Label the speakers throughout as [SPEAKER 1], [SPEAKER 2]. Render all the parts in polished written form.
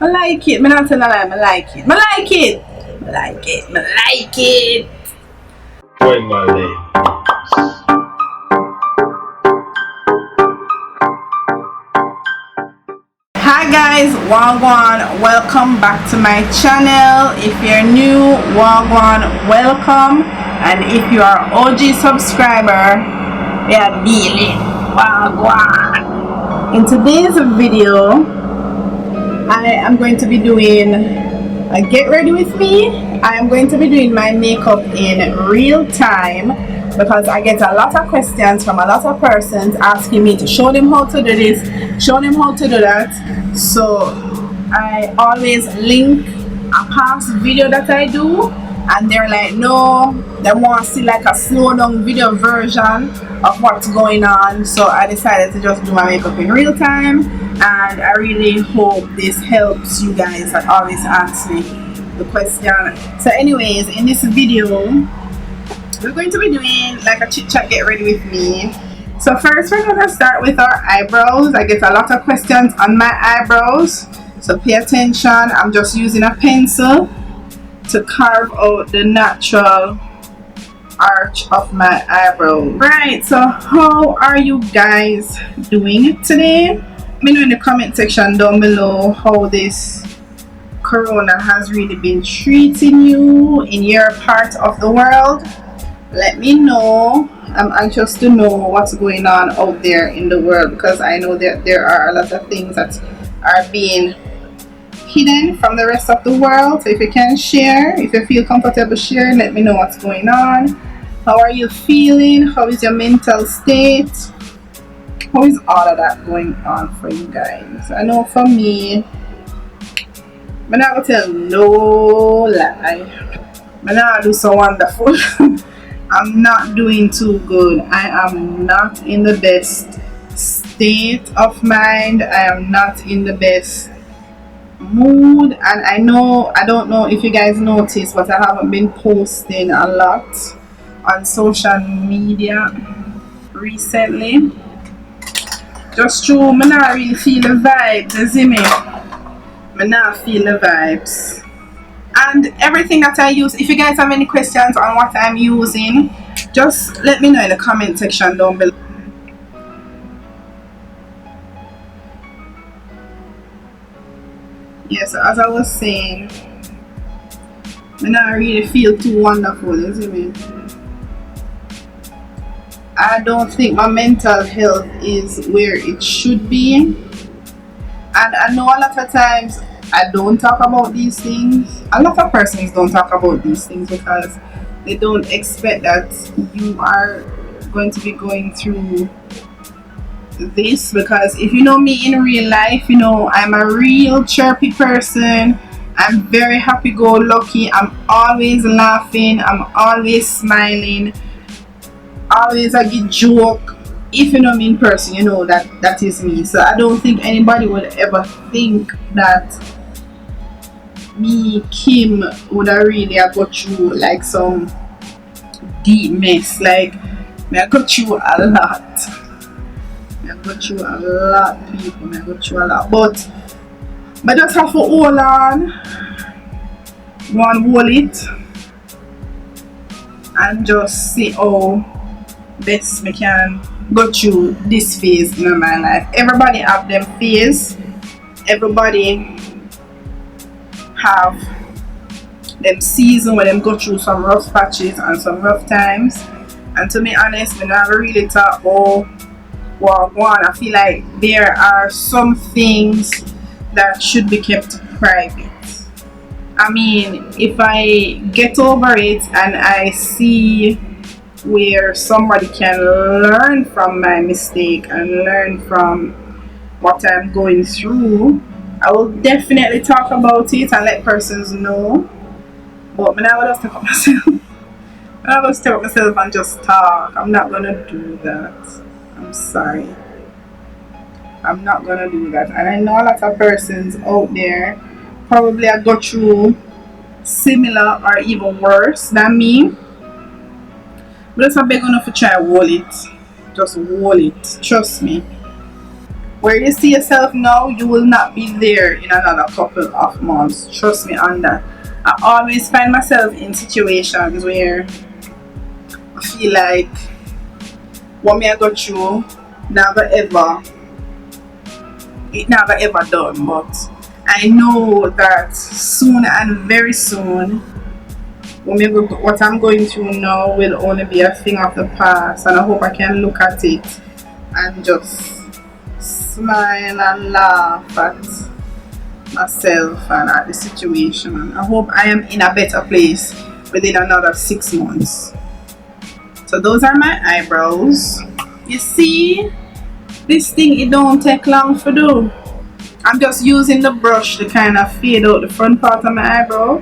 [SPEAKER 1] I like it. Me not tell a lie. I like it. I like it. I like it. I like it.
[SPEAKER 2] When my name.
[SPEAKER 1] Hi guys, Wagwan, welcome back to my channel. If you're new, Wagwan, welcome, and if you are OG subscriber, we are dealing Wagwan. In today's video, I am going to be doing a get ready with me. I am going to be doing my makeup in real time because I get a lot of questions from a lot of persons asking me to show them how to do this, show them how to do that. So I always link a past video that I do, and they're like, no, they want to see like a slow down video version of what's going on. So I decided to just do my makeup in real time, and I really hope this helps you guys that always ask me the question. So anyways, in this video we're going to be doing like a chit chat get ready with me. So first we're going to start with our eyebrows. I get a lot of questions on my eyebrows, so pay attention. I'm just using a pencil to carve out the natural arch of my eyebrow. Right, so how are you guys doing today? Let me know in the comment section down below how this corona has really been treating you in your part of the world. Let me know. I'm anxious to know what's going on out there in the world, because I know that there are a lot of things that are being hidden from the rest of the world. So if you can share, if you feel comfortable sharing, let me know what's going on. How are you feeling? How is your mental state? How is all of that going on for you guys? I know for me, I'm not gonna tell no lie, I'm not do so wonderful. I'm not doing too good. I am not in the best state of mind. I am not in the best mood, and I don't know if you guys noticed, but I haven't been posting a lot on social media recently. Just true, me not really feel the vibes, you see me? Me not feel the vibes. And everything that I use, if you guys have any questions on what I'm using, just let me know in the comment section down below. Yes, as I was saying, I don't really feel too wonderful, you see me? I don't think my mental health is where it should be, and I know a lot of times I don't talk about these things. A lot of persons don't talk about these things because they don't expect that you are going to be going through this, because if you know me in real life, you know I'm a real chirpy person. I'm very happy-go-lucky. I'm always laughing. I'm always smiling. Always a good joke. If you know me in person, you know that is me. So I don't think anybody would ever think that me, Kim, would have really go through like some deep mess. Like, I go through a lot. I go through a lot, people. I go through a lot. But I just have to hold on, hold it, and just see how best I can go through this phase in my life. Everybody have them phase. Everybody have them season where them go through some rough patches and some rough times. And to be honest, when I really talk about Wagwan, I feel like there are some things that should be kept private. I mean, if I get over it and I see where somebody can learn from my mistake and learn from what I'm going through, I will definitely talk about it and let persons know. But I will just take up myself. I will just take up myself and just talk. I'm not gonna do that. I'm sorry. I'm not gonna do that. And I know a lot of persons out there probably I go through similar or even worse than me. But just a big enough to try hold it. Just hold it. Trust me. Where you see yourself now, you will not be there in another couple of months. Trust me on that. I always find myself in situations where I feel like what me I go through it never ever done, but I know that soon and very soon what I'm going through now will only be a thing of the past, and I hope I can look at it and just smile and laugh at myself and at the situation. And I hope I am in a better place within another 6 months. So those are my eyebrows. You see, this thing, it don't take long to do. I'm just using the brush to kind of fade out the front part of my eyebrow.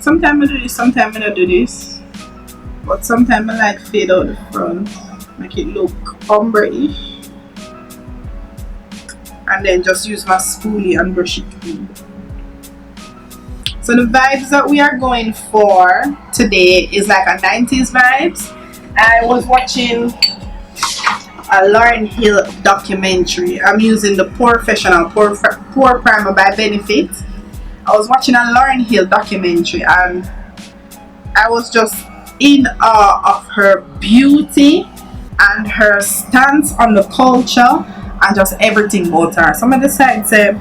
[SPEAKER 1] Sometimes I do this, sometimes I don't do this. But sometimes I like fade out the front, make it look ombre-ish. And then just use my spoolie and brush it through. So the vibes that we are going for today is like a 90s vibes. I was watching a Lauryn Hill documentary. I'm using the Professional Pore Primer by Benefit. I was watching a Lauryn Hill documentary and I was just in awe of her beauty and her stance on the culture and just everything about her. Some of the sides say,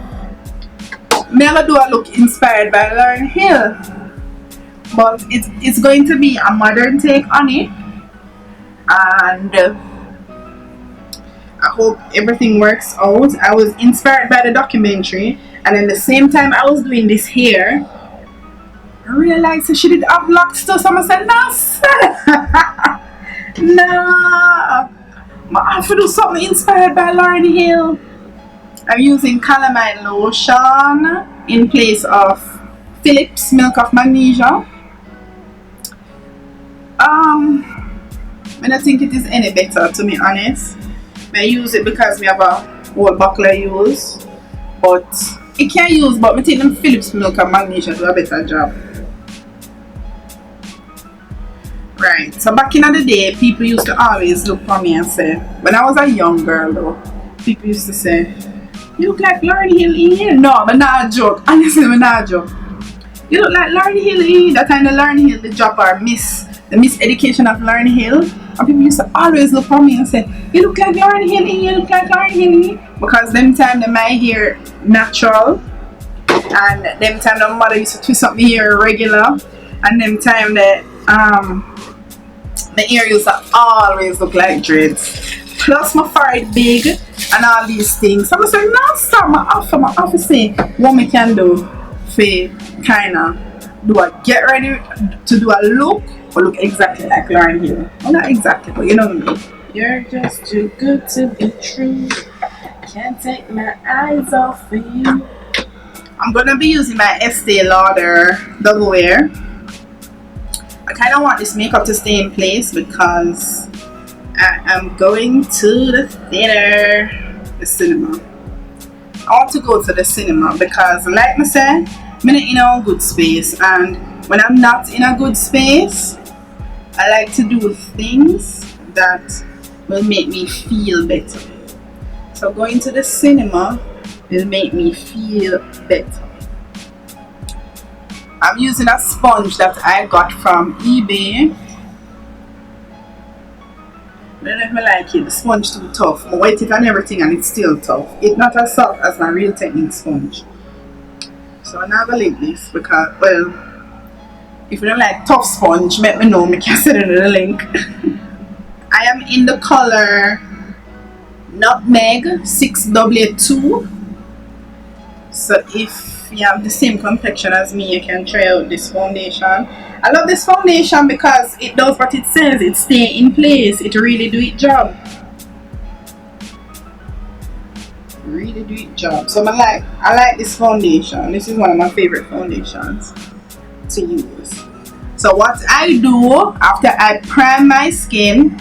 [SPEAKER 1] me I do a look inspired by Lauryn Hill, but it's going to be a modern take on it, and I hope everything works out. I was inspired by the documentary, and at the same time I was doing this hair, I realized that she did have locks too. Someone said, no, no, I have to do something inspired by Lauryn Hill. I'm using calamine lotion in place of Phillips milk of magnesia. I don't think it is any better, to be honest. I use it because we have a whole buckle I use, but it can use, but I think them Phillips milk of magnesia do a better job. Right, so back in the day, people used to always look for me and say, when I was a young girl though, people used to say, you look like Lauryn Hill in here. No, I'm not a joke. Honestly, I'm not a joke. You look like Lauryn Hill in here. That time the Lauryn Hill, the drop or the miseducation of Lauryn Hill. And people used to always look for me and say, you look like Lauryn Hill in here, you look like Lauryn Hill in here. Because them time my hair natural, and them time the mother used to twist up my hair regular, and them time that the hair used to always look like dreads. Plus my forehead big and all these things. So I was like, no, stop, my office say what me can do for kind of get ready to do a look or look exactly like Lauryn Hill. Well, not exactly, but you know what I mean. You're just too good to be true. Can't take my eyes off of you. I'm gonna be using my Estee Lauder Double Wear. I kind of want this makeup to stay in place because I am going to the theater, the cinema. I want to go to the cinema because, like I said, I'm not in a good space, and when I'm not in a good space, I like to do things that will make me feel better. So going to the cinema will make me feel better. I'm using a sponge that I got from eBay. I don't know if I like it. The sponge too tough. I wet it and everything and it's still tough. It's not as soft as my Real Technique sponge. So I never link this because, well, if you don't like tough sponge, let me know. I can send it in the link. I am in the color Nutmeg 6W2. So if you have the same complexion as me, you can try out this foundation. I love this foundation because it does what it says. It stays in place. It really do its job. Really do its job. So I like this foundation. This is one of my favorite foundations to use. So what I do after I prime my skin,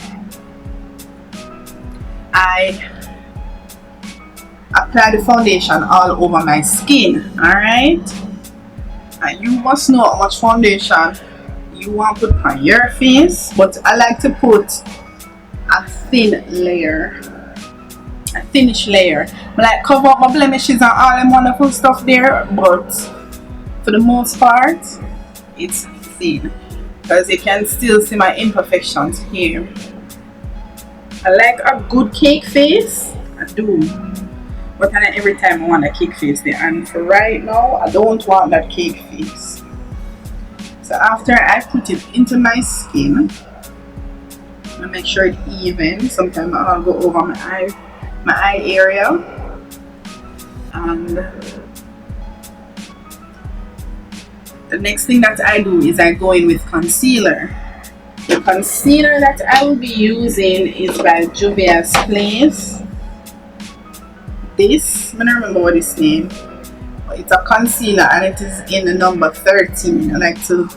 [SPEAKER 1] I apply the foundation all over my skin. Alright, and you must know how much foundation you want to put on your face, but I like to put a thin layer, a thinnish layer. like cover up my blemishes and all them wonderful stuff there, but for the most part it's thin because you can still see my imperfections here. I like a good cake face, I do, but not every time I want a cake face there, and for right now I don't want that cake face. So after I put it into my skin, I make sure it's even. Sometimes I'll go over my eye area, and the next thing that I do is I go in with concealer. The concealer that I will be using is by Juvia's Place. This, I don't remember what it's named, but it's a concealer and it is in the number 13. I like to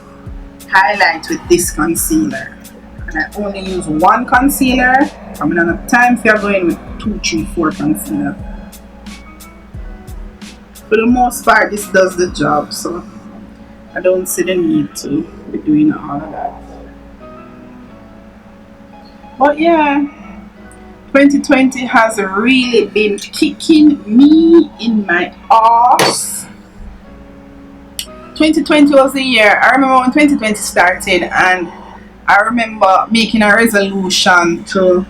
[SPEAKER 1] highlight with this concealer, and I only use one concealer. I mean, at time if you're going with 2, 3, 4 concealer. For the most part, this does the job, so I don't see the need to be doing all of that. But yeah, 2020 has really been kicking me in my ass. 2020 was the year. I remember when 2020 started, and I remember making a resolution to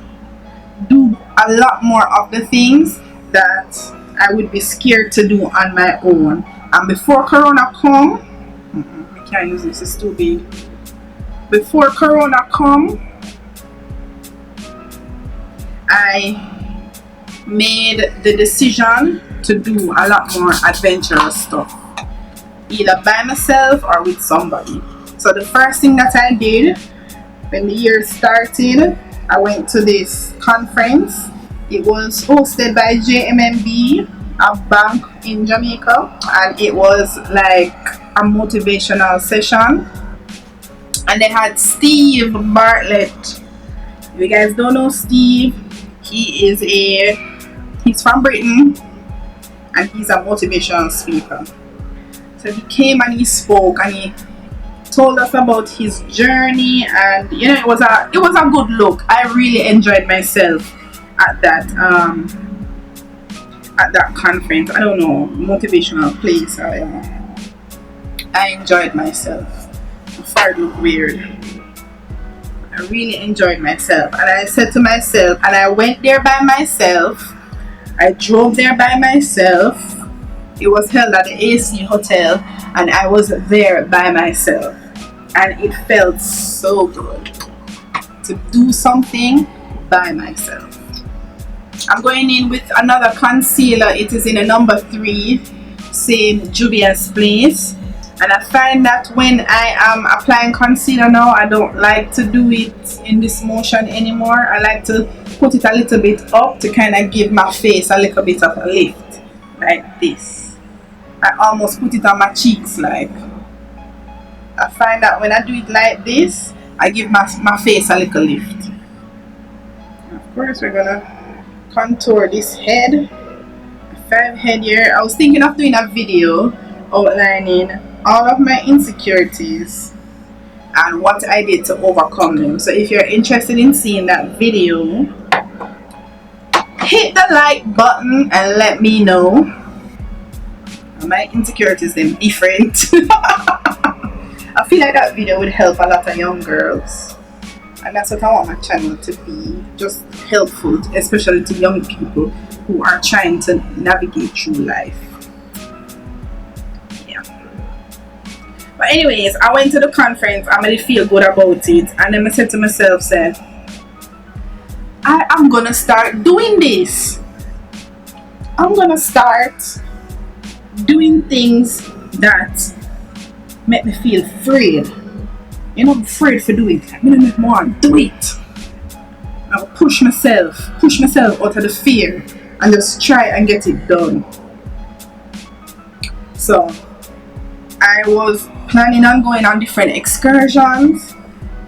[SPEAKER 1] do a lot more of the things that I would be scared to do on my own. And before Corona come, I can't use this, it's too big. Before Corona come, I made the decision to do a lot more adventurous stuff, either by myself or with somebody. So the first thing that I did when the year started, I went to this conference. It was hosted by JMMB, a bank in Jamaica, and it was like a motivational session. And they had Steve Bartlett. If you guys don't know Steve, he's from Britain and he's a motivational speaker. So he came and he spoke and he told us about his journey, and you know, it was a good look. I really enjoyed myself at that conference. I don't know, motivational place. I enjoyed myself. Before it looked weird, I really enjoyed myself, and I said to myself, and I went there by myself. I drove there by myself. It was held at the AC Hotel, and I was there by myself, and it felt so good to do something by myself. I'm going in with another concealer. It is in a number 3, same Juvia's Place. And I find that when I am applying concealer now, I don't like to do it in this motion anymore. I like to put it a little bit up to kind of give my face a little bit of a lift, like this. I almost put it on my cheeks, like. I find that when I do it like this, I give my face a little lift. Of course, we're gonna contour this head, 5 head here. I was thinking of doing a video outlining all of my insecurities and what I did to overcome them. So if you're interested in seeing that video, hit the like button and let me know. My insecurities them different. I feel like that video would help a lot of young girls, and that's what I want my channel to be, just helpful, especially to young people who are trying to navigate through life. But anyways, I went to the conference. I really feel good about it, and then I said to myself, I'm gonna start doing this. I'm gonna start doing things that make me feel afraid. You know, I'm afraid for doing it. I'm gonna make more do it. I'll push myself out of the fear and just try and get it done. So I was planning on going on different excursions,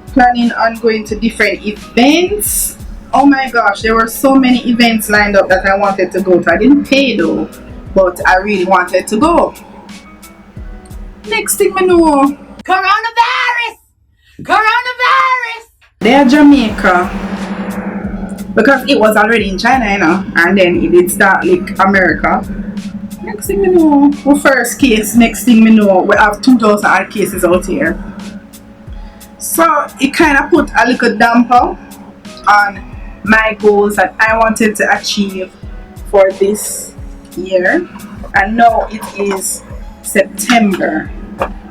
[SPEAKER 1] planning on going to different events. Oh my gosh, there were so many events lined up that I wanted to go to. I didn't pay though, but I really wanted to go. Next thing I know, coronavirus! There Jamaica, because it was already in China, you know, and then it did start like America. Next thing we know, our first case, next thing we know, we have 2,000 odd cases out here. So it kind of put a little damper on my goals that I wanted to achieve for this year. And now it is September.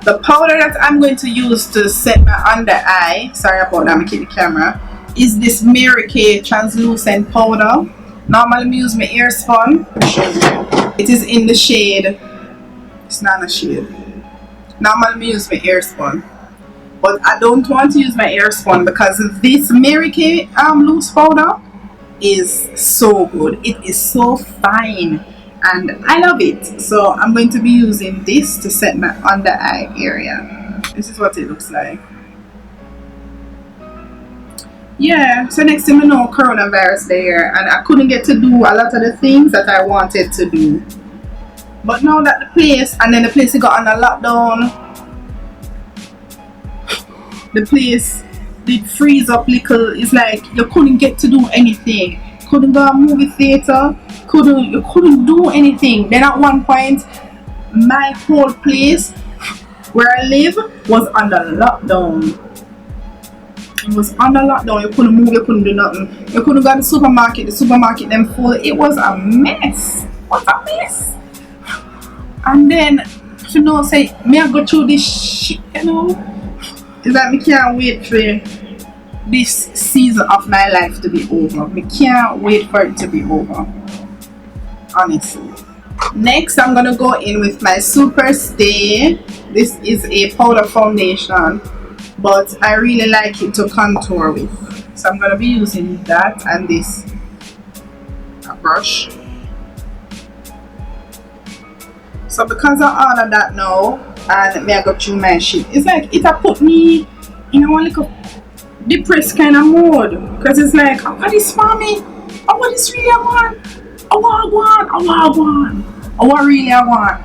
[SPEAKER 1] The powder that I'm going to use to set my under eye, sorry about that, I'm keep the camera, is this Mary Kay translucent powder. Normally I use my ear spun. It is in the shade, it's not a shade. Normally I use my ear spun, but I don't want to use my ear spun because this Mary Kay loose powder is so good. It is so fine and I love it. So I'm going to be using this to set my under eye area. This is what it looks like. Yeah, so next thing I know, coronavirus there, and I couldn't get to do a lot of the things that I wanted to do. But now that the place, and then the place got on a lockdown, the place did freeze up little. It's like you couldn't get to do anything. Couldn't go to a movie theater, you couldn't do anything. Then at one point, my whole place where I live was under lockdown. It was under lockdown. You couldn't move, you couldn't do nothing. You couldn't go to the supermarket them full. It was a mess. What a mess. And then, you know, say, me I go through this shit, you know. It's like me can't wait for this season of my life to be over. Me can't wait for it to be over. Honestly. Next, I'm gonna go in with my Super Stay. This is a powder foundation, but I really like it to contour with, so I'm going to be using that and this brush. So because I ordered that now and I go through my shit, it's like it put me in a one little depressed kind of mode, because it's like, oh, this for me, oh, what is really I want, oh, what I want, oh, what I want, oh, what really I want.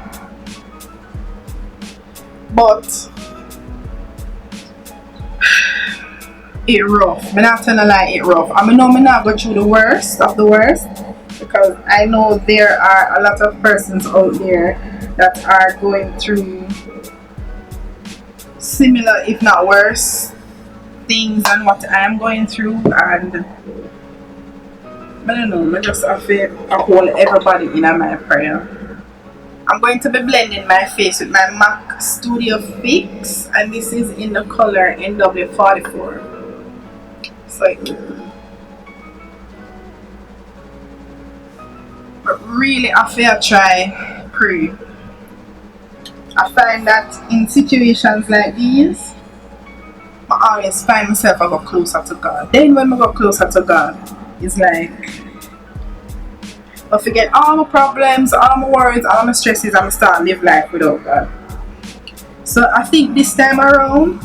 [SPEAKER 1] But it rough. I'm not telling a lie, it rough. I know I'm not go through the worst of the worst, because I know there are a lot of persons out there that are going through similar, if not worse, things than what I'm going through, and I don't know, I just have to hold everybody in my prayer. I'm going to be blending my face with my MAC Studio Fix, and this is in the color NW44. So, but really, I feel try pray. I find that in situations like these, I always find myself I go closer to God. Then when I go closer to God, it's like I forget all my problems, all my worries, all my stresses, and I start live life without God. So I think this time around,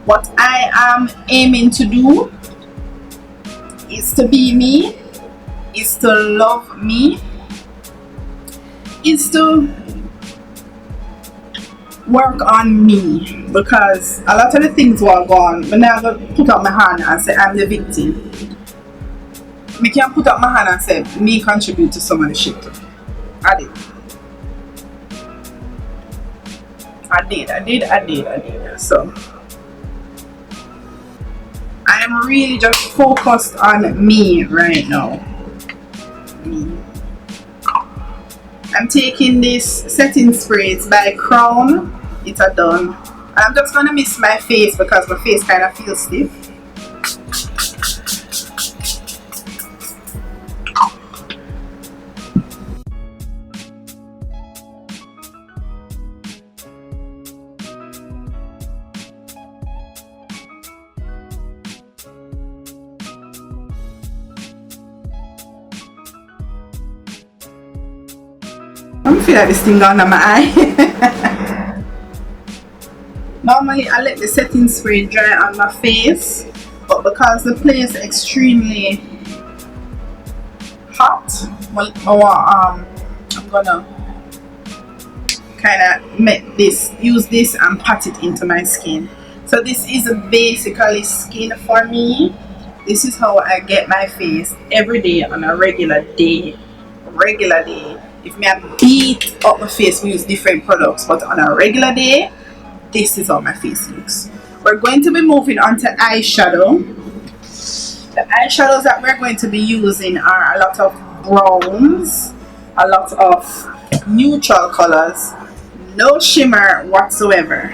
[SPEAKER 1] what I am aiming to do is to be me, is to love me, is to work on me, because a lot of the things were gone. When I put up my hand and say I'm the victim, I can't put up my hand and say me contribute to some of the shit. I did. So I'm really just focused on me right now. Me. I'm taking this setting spray. It's by Crown. It's a done. And I'm just gonna mist my face because my face kind of feels stiff. I feel like this thing under my eye. Normally I let the setting spray dry on my face, but because the place is extremely hot, well, I'm gonna kind of use this and pat it into my skin. So this is basically skin for me, This is how I get my face every day on a regular day. If me I beat up my face, we use different products, but on a regular day, this is how my face looks. We're going to be moving on to eyeshadow. The eyeshadows that we're going to be using are a lot of browns, a lot of neutral colors, no shimmer whatsoever.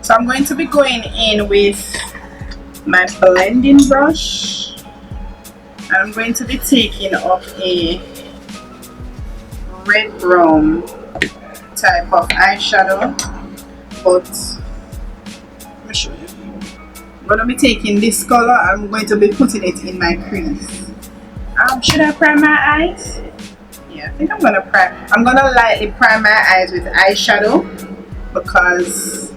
[SPEAKER 1] So I'm going to be going in with my blending brush, and I'm going to be taking up a red brown type of eyeshadow, but let me show you. I'm going to be taking this color. I'm going to be putting it in my crease. Should I prime my eyes? Yeah, I think I'm going to prime. I'm going to lightly prime my eyes with eyeshadow because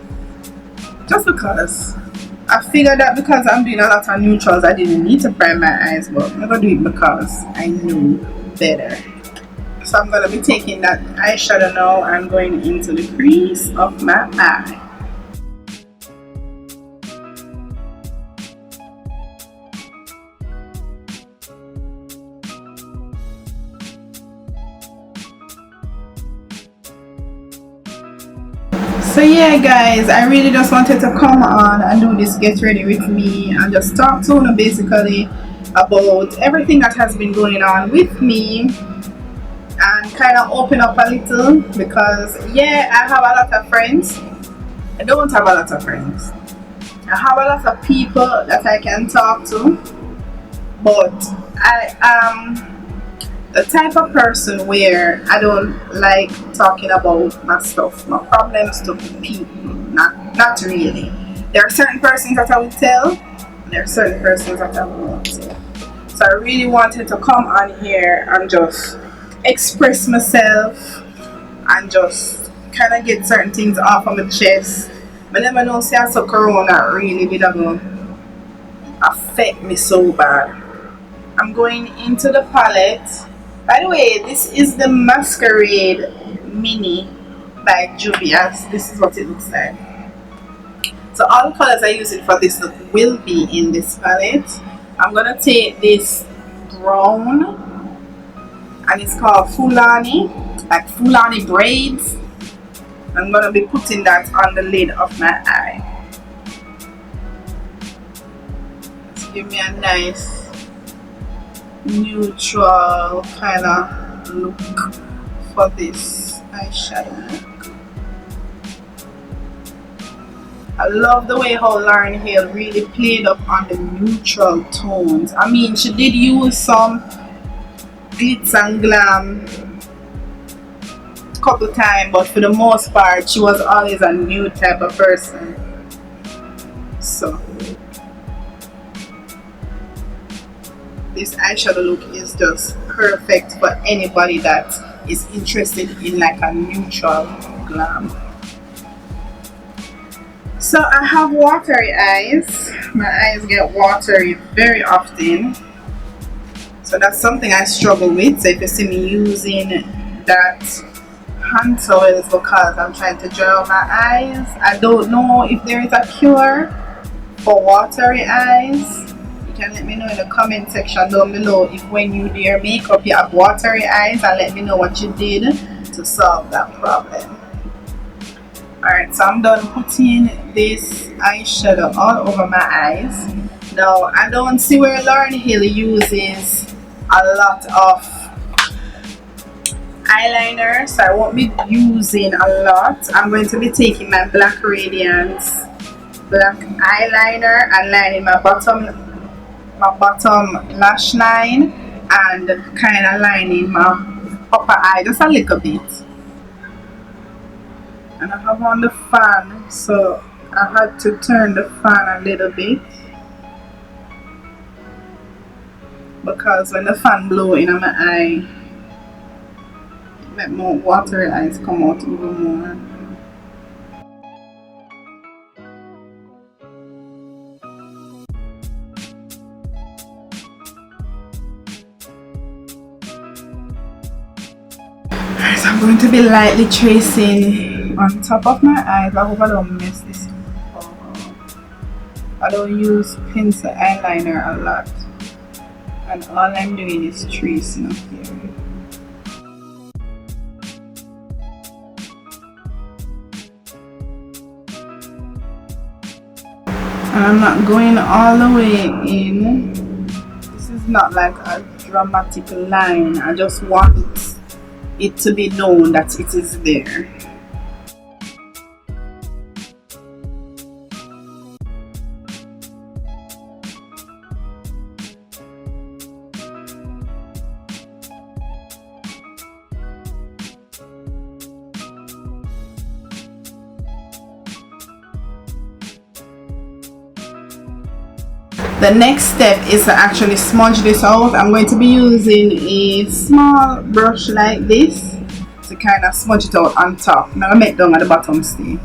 [SPEAKER 1] I figured that because I'm doing a lot of neutrals, I didn't need to prime my eyes, but I'm going to do it because I knew better. So I'm going to be taking that eyeshadow now and going into the crease of my eye. So yeah guys, I really just wanted to come on and do this get ready with me and just talk to you basically about everything that has been going on with me and kind of open up a little because yeah, I have a lot of friends. I don't have a lot of friends. I have a lot of people that I can talk to, but I am the type of person where I don't like talking about my stuff, my problems to people. Not really. There are certain persons that I will tell, and there are certain persons that I will not tell. So I really wanted to come on here and just express myself and just kind of get certain things off of my chest. I never know, see, I saw Corona really did affect me so bad. I'm going into the palette. By the way, this is the Masquerade Mini by Juvia's. This is what it looks like. So all the colors I'm using for this look will be in this palette. I'm going to take this brown, and it's called Fulani, like Fulani braids. I'm going to be putting that on the lid of my eye. Let's give me a nice neutral kind of look for this eyeshadow look. I love the way how Lauryn Hill really played up on the neutral tones. I mean, she did use some glitz and glam a couple times, but for the most part she was always a nude type of person. So this eyeshadow look is just perfect for anybody that is interested in like a neutral glam. So I have watery eyes. My eyes get watery very often, so that's something I struggle with. So if you see me using that hand towel, it's because I'm trying to dry out my eyes. I don't know if there is a cure for watery eyes. You can let me know in the comment section down below if when you do your makeup you have watery eyes, and let me know what you did to solve that problem. Alright, so I'm done putting this eyeshadow all over my eyes. Now I don't see where Lauryn Hill uses a lot of eyeliner, so I won't be using a lot. I'm going to be taking my Black Radiance black eyeliner and lining my bottom lash line and kind of lining my upper eye just a little bit. And I have on the fan, so I had to turn the fan a little bit because when the fan blow in my eye, it make more watery eyes come out even more. So I'm going to be lightly tracing on top of my eyes. I hope I don't mess this up. I don't use pencil eyeliner a lot, and all I'm doing is tracing up here. And I'm not going all the way in. This is not like a dramatic line. I just want it to be known that it is there. The next step is to actually smudge this out. I'm going to be using a small brush like this to kind of smudge it out on top. Now I make down at the bottom still.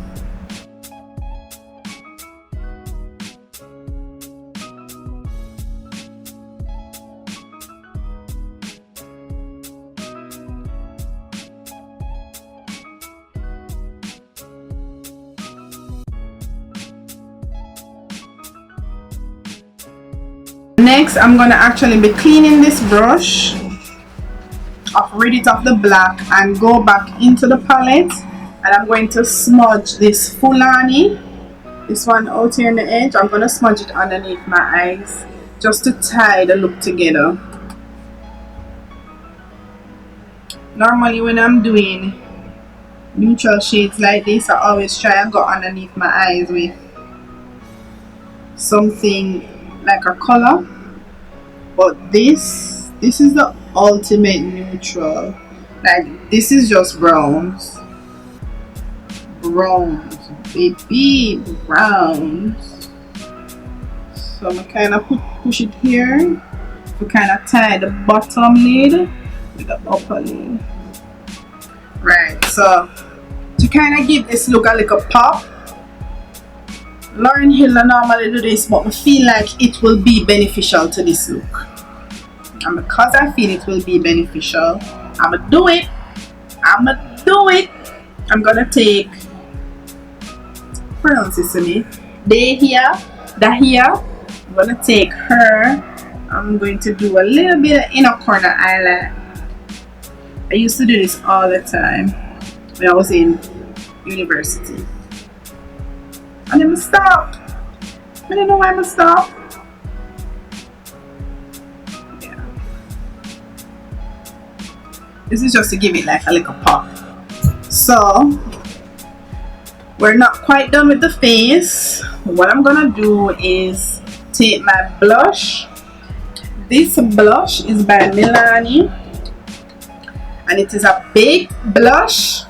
[SPEAKER 1] Next, I'm going to actually be cleaning this brush, rid it of the black, and go back into the palette, and I'm going to smudge this Fulani, this one out here on the edge. I'm going to smudge it underneath my eyes just to tie the look together. Normally when I'm doing neutral shades like this, I always try and go underneath my eyes with something like a color, but this is the ultimate neutral. Like, this is just browns, baby browns. So I'm kind of push it here to kind of tie the bottom lid with the upper lid. Right, so to kind of give this look a little pop, Lauryn Hill normally do this, but I feel like it will be beneficial to this look. And because I feel it will be beneficial, I'ma do it. I'm gonna take, pronounce this to me, Dahia. I'm gonna take her. I'm going to do a little bit of inner corner highlight. I used to do this all the time when I was in university. And then I stopped. I don't know why I stopped. Yeah. This is just to give it like a little pop. So we're not quite done with the face. What I'm gonna do is take my blush. This blush is by Milani, and it is a big blush,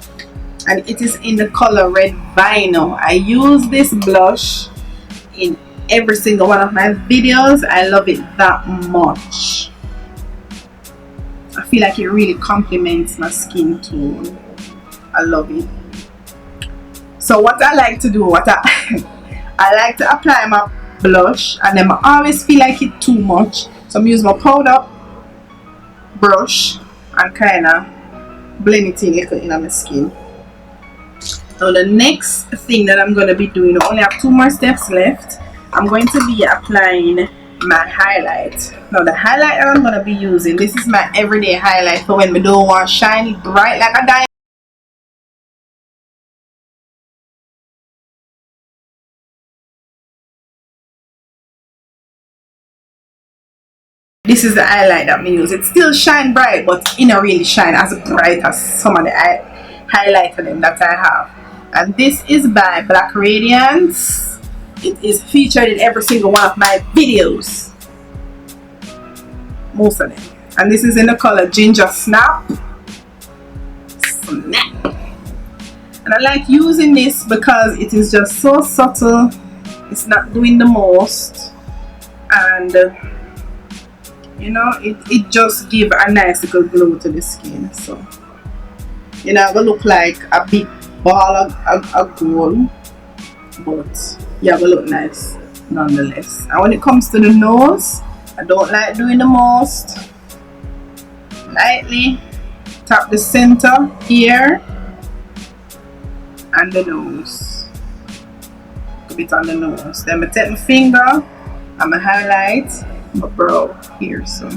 [SPEAKER 1] and it is in the color Red Vinyl. I use this blush in every single one of my videos. I love it that much. I feel like it really complements my skin tone. I love it. So what I like to do, I like to apply my blush, and then I always feel like it too much, so I'm using my powder brush and kind of blend it in a little in my skin. Now the next thing that I'm going to be doing, I only have 2 more steps left. I'm going to be applying my highlight. Now the highlight that I'm going to be using, this is my everyday highlight for when I don't want to shine bright like a diamond. This is the highlight that I use. It still shine bright, but it don't really shine as bright as some of the highlighter them that I have. And this is by Black Radiance. It is featured in every single one of my videos, most of them. And this is in the color Ginger Snap. And I like using this because it is just so subtle. It's not doing the most, and you know, it just gives a nice little glow to the skin. So you know, gonna look like a big ball of gold, but yeah, will look nice nonetheless. And when it comes to the nose, I don't like doing the most. Lightly tap the center here and the nose. little bit on the nose. Then I take my finger and I highlight my brow here, so.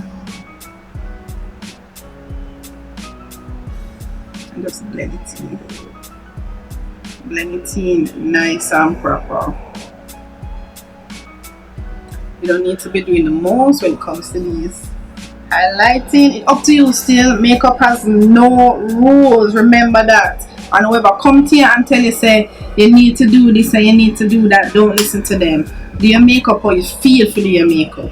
[SPEAKER 1] And just blend it in. Blend it in nice and proper. You don't need to be doing the most when it comes to these highlighting. It's up to you still. Makeup has no rules, remember that. And whoever come to you and tell you say you need to do this and you need to do that, don't listen to them. Do your makeup how you feel for do your makeup.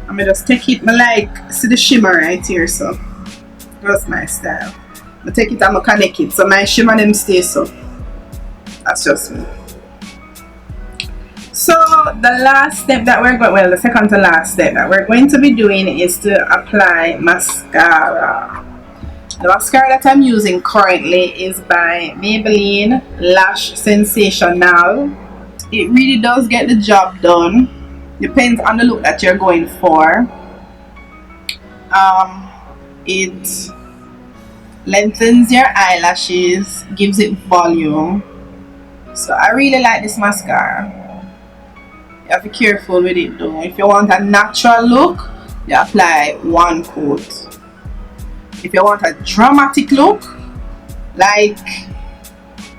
[SPEAKER 1] I'm gonna just take it, I like, see the shimmer right here, so that's my style. I take it and I connect it, so my shimmer them stay so. That's just me. So the last step that we're going, well, the second to last step that we're going to be doing is to apply mascara. The mascara that I'm using currently is by Maybelline Lash Sensational. It really does get the job done. Depends on the look that you're going for. It lengthens your eyelashes, gives it volume. So I really like this mascara. You have to be careful with it though. If you want a natural look, you apply one coat. If you want a dramatic look, like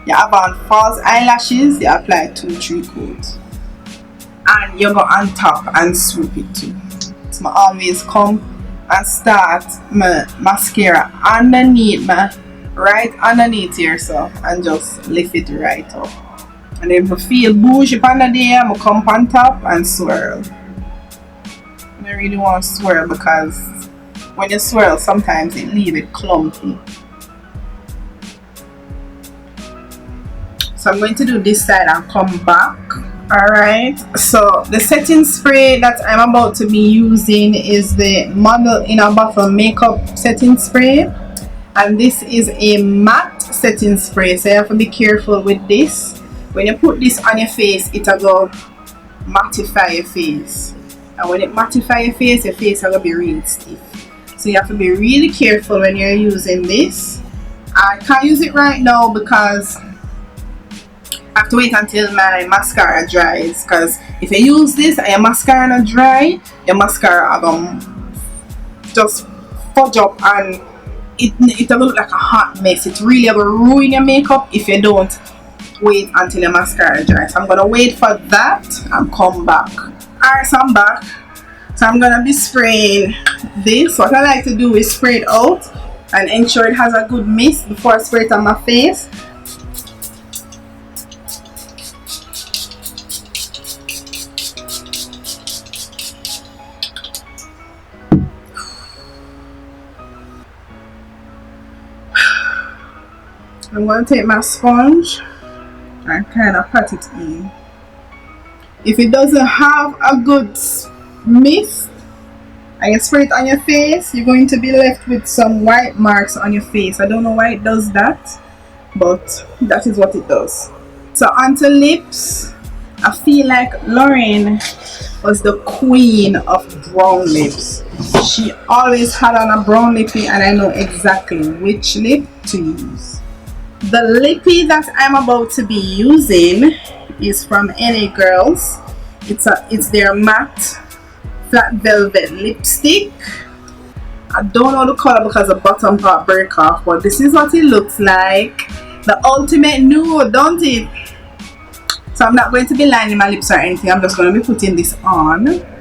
[SPEAKER 1] you have on false eyelashes, you apply 2-3 coats. And you go on top and swoop it too. So I always come and start my mascara underneath right underneath here, so, and just lift it right up. And then if I feel bougie under there, I come on top and swirl. And I really want to swirl because when you swirl, sometimes it leaves it clumpy. So I'm going to do this side and come back. Alright, so the setting spray that I'm about to be using is the Model in a Bottle Makeup Setting Spray. And this is a matte setting spray, so you have to be careful with this. When you put this on your face, it will mattify your face. And when it mattify your face will be really stiff. So you have to be really careful when you're using this. I can't use it right now because I have to wait until my mascara dries, because if you use this and your mascara not dry, your mascara will just fudge up and it will look like a hot mess. It really will ruin your makeup if you don't wait until your mascara dries. So I'm gonna wait for that and come back. Alright, so I'm back. So I'm gonna be spraying this. What I like to do is spray it out and ensure it has a good mist before I spray it on my face. I'm going to take my sponge and kind of pat it in. If it doesn't have a good mist and you spray it on your face, you're going to be left with some white marks on your face. I don't know why it does that, but that is what it does. So onto lips. I feel like Lauren was the queen of brown lips. She always had on a brown lippy and I know exactly which lip to use. The lippy that I'm about to be using is from NA Girls. It's their matte flat velvet lipstick. I don't know the color because the bottom part break off, but this is what it looks like. The ultimate nude, don't it? So I'm not going to be lining my lips or anything. I'm just going to be putting this on.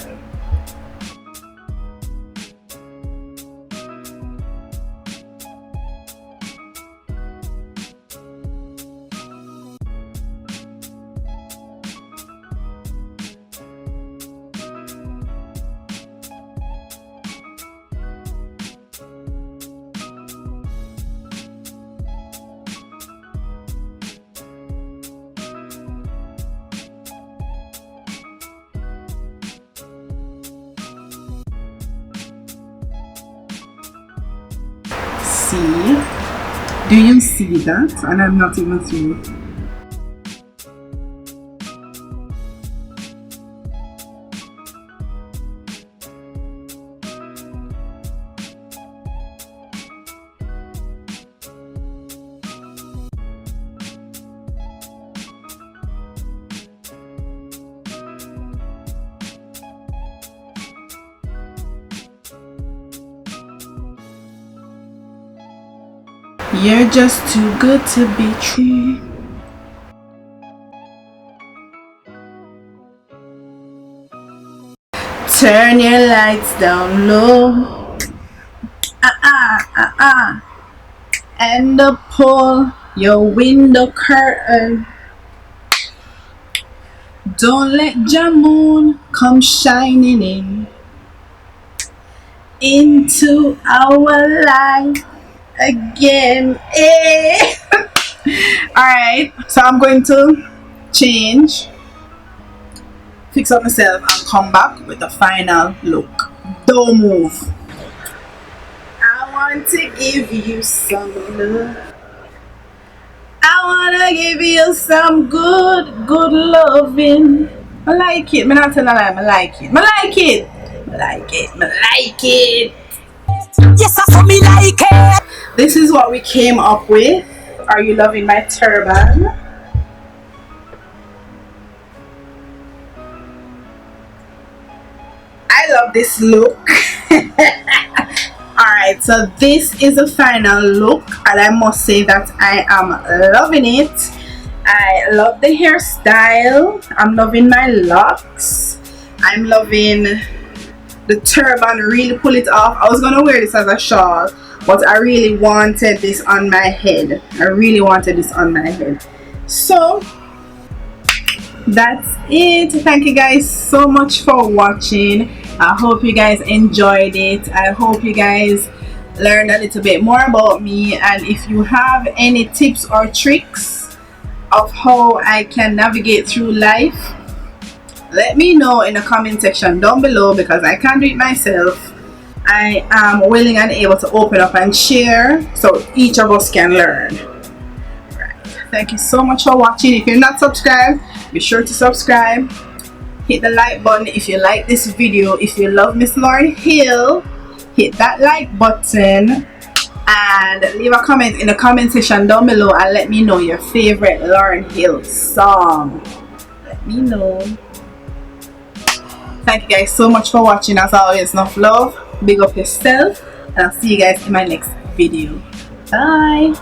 [SPEAKER 1] See? Do you see that? And I'm not even through. You're just too good to be true. Turn your lights down low. And pull your window curtain. Don't let your moon come shining in into our life again. Alright, so I'm going to change, fix up myself, and come back with the final look. Don't move. I want to give you some love. I wanna give you some good loving. I like it. Me not tell a lie. I like it. I like it. I like it. I like it.
[SPEAKER 3] Yes, I saw me like it.
[SPEAKER 1] This is what we came up with. Are you loving my turban? I love this look. Alright, so this is the final look, and I must say that I am loving it. I love the hairstyle. I'm loving my locks. I'm loving the turban. Really pull it off. I was gonna wear this as a shawl, but I really wanted this on my head. I really wanted this on my head. So that's it. Thank you guys so much for watching. I hope you guys enjoyed it. I hope you guys learned a little bit more about me, and if you have any tips or tricks of how I can navigate through life, let me know in the comment section down below, because I can't do it myself. I am willing and able to open up and share so each of us can learn. Right. Thank you so much for watching. If you're not subscribed, be sure to subscribe. Hit the like button if you like this video. If you love Miss Lauryn Hill, hit that like button and leave a comment in the comment section down below and let me know your favorite Lauryn Hill song. Let me know. Thank you guys so much for watching. As always, enough love, big up yourself, and I'll see you guys in my next video. Bye.